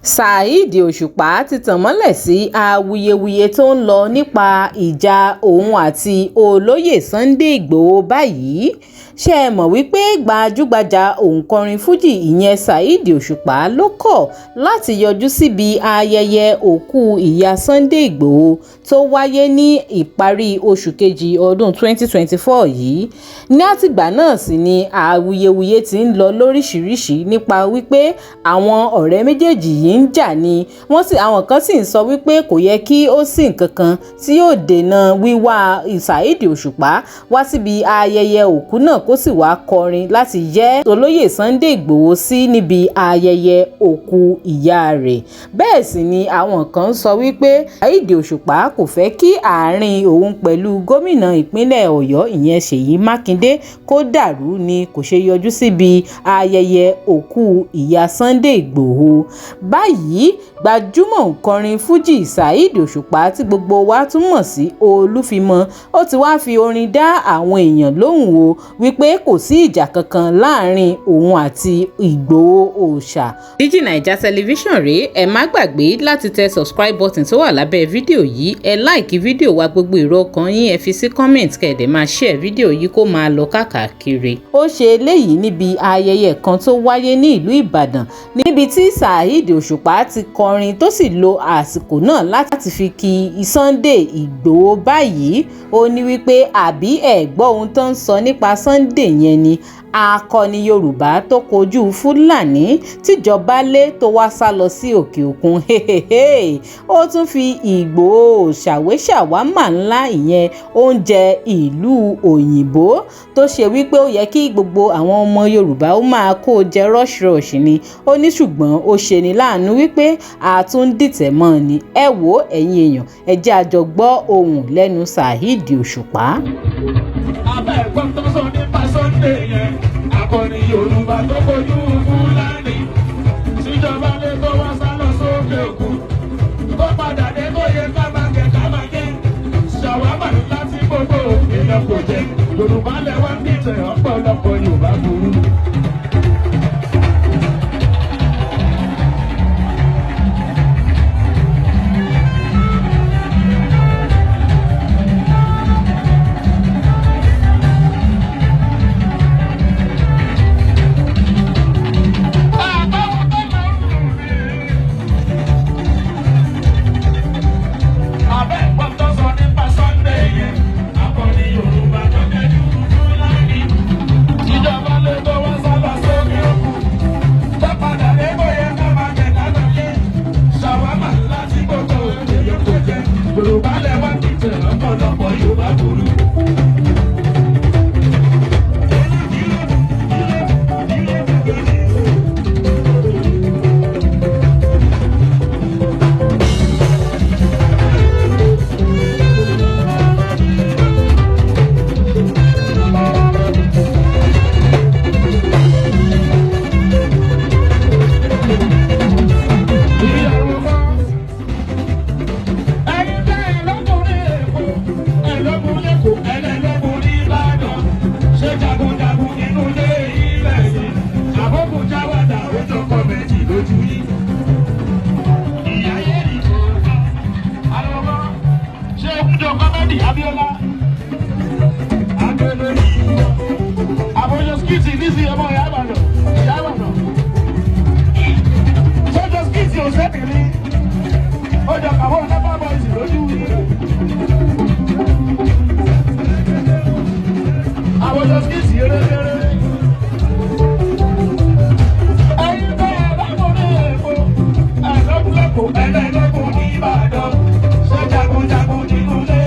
Saheed Osupa ti tàn mọ́lẹ̀ sí awuyewuye tó ń lọ nípa ìjà òun àti olóyè Sunday Igboho báyìí. Ṣé ẹ mọ̀ wípé gbajúgbajà òǹkọrin fújì ìyẹn Saheed Osupa ló kọ̀ láti yọjú síbi ayẹyẹ òkú ìyá Sunday Igboho tó wáyé ní ìparí oṣù kejì ọdún 2024 yìí. Ní àtìgbà náà sì ni awuyewuye ti ń lọ lóríṣiríṣi nípa wípé àwọn ọ̀rẹ́ méjèèjì yìí ń jà ni àwọn kan sì ń sọ wípé kò yẹ kí ó sí nǹkan kan tí yóò dènà wíwá Saheed Osupa wá síbi ayẹyẹ òkú náà kó sì wá kọrin láti yẹ́ olóyè Sunday Igboho sí níbi ayẹyẹ òkú ìyá rẹ̀. Bẹ́ẹ̀ sì ni àwọn kan ń sọ wípé Saheed Osupa kò fẹ́ kí àárín òun pẹ̀lú gómìnà ìpínlẹ̀ Ọ̀yọ́ ìyẹn Ṣèyí Mákindé kó dàrú ni kò ṣe yọjú síbi ayẹyẹ òkú ìyá Sunday Igboho. Báyìí gbajúmọ̀ òǹkọrin fújì Saheed Osupa tí gbogbo wa tún mọ̀ sí Olúfimọ ó ti wá fi orin dá àwọn èèyàn lóhùn o wípé kò sí ìjà kankan láàrin òun àti Igboho òòṣà. DigiNaija Television rèé, ẹ má gbàgbé láti tẹ subscribe button tó wà lábẹ́ fídíò yìí, ẹ láìkí fídíò wa, gbogbo èrò ọkàn yín ẹ fi sí comment kẹ̀dẹ̀ máa share fídíò yìí kó máa lọ káàkiri. Ó ṣe eléyìí níbi ayẹyẹ kan tó wáyé ní ìlú Ìbàdàn níbi tí Saheed Osupa ti kọrin tó sì lo àsìkò náà láti fi kí Sunday Igboho báyìí. Ó ní wípé àbí ẹ gbọ́ ohun tó ń sọ nípa Sunday yẹn ni, akọni Yorùbá tó kojú Fúlàní tíjọba lé tó wá sá lọ sí òkè òkun. Ó tún fi Igboho ṣàwé ṣàwámà ńlá ìyẹn oúnjẹ ìlú òyìnbó tó ṣe wípé ó yẹ kí gbogbo àwọn ọmọ Yorùbá ó máa kó jẹ rush ni. Ó ní ṣùgbọ́n ó ṣe ní láàánú wípé àtúndìtẹ̀ mọ́ ni. Ẹ wò ẹ̀yin èèyàn, ẹ jẹ́ a jọ gbọ́ ohùn lẹ́nu Saheed Osupa. Abẹ́ ẹ̀gbọ́n tó sọ nípa Sunday yẹn, akọni Yorùbá tó kojú Fúlàní tíjọba lé tó wá sá lọ sókè òkun tó padà dé tó yẹ ká máa gé ṣàwámà láti gbogbo èèyàn kò jẹ Yorùbá lẹ́wà ń dìtẹ̀ ọ̀pọ̀lọpọ̀ Yorùbá burú. Yorùbá lẹ́wà ń dìtẹ̀ ọ̀pọ̀lọpọ̀ Yorùbá burú. Abiola Agbele Aboyo skiti nisi ọmọ Ìyábàdàn sọjọ skiti òsèkìlì ọjọ kàwọ nepa boys lójú Aboyo skiti eré. Ẹyin bẹ́ẹ̀ lábọ̀ ní èkó ẹ̀lọ́kùnlẹ́kọ̀ọ́ ẹlẹ́lẹ́kùn ní Ìbàdàn ṣé jagunjagun nínú ilé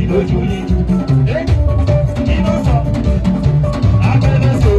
lójú yìí. Inú sọ, abẹ́rẹ́ sọ.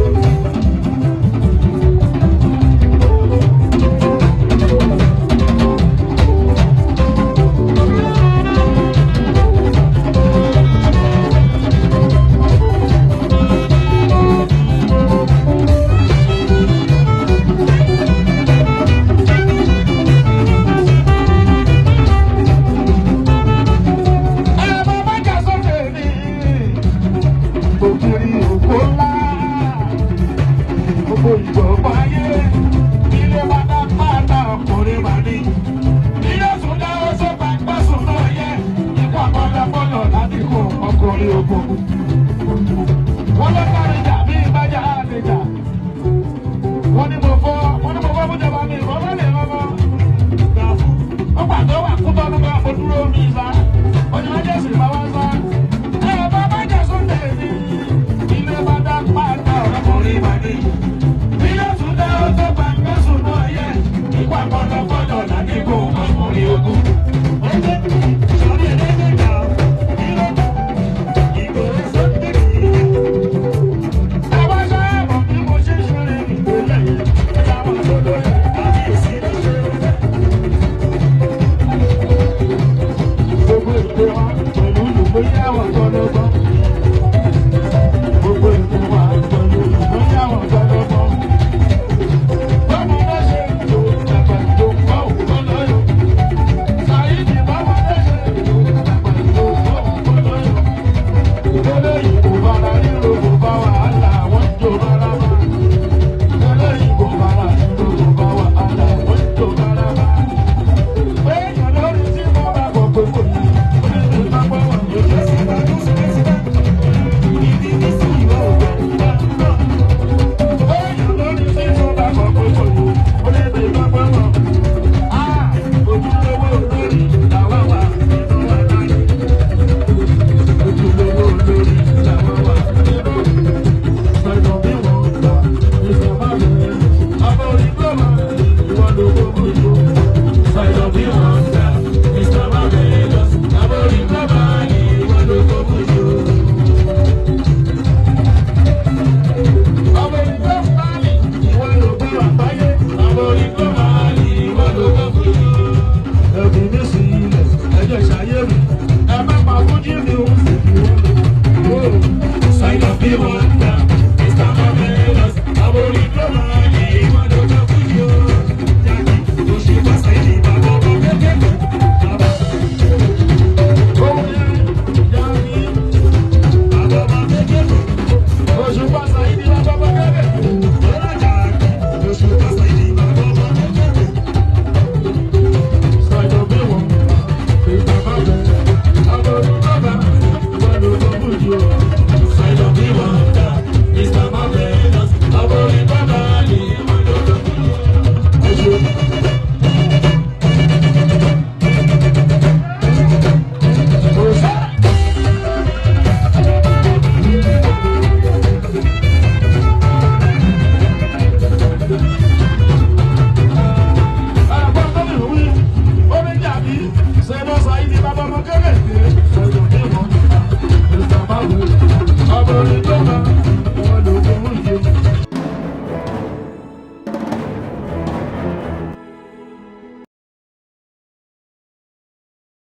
dúró mi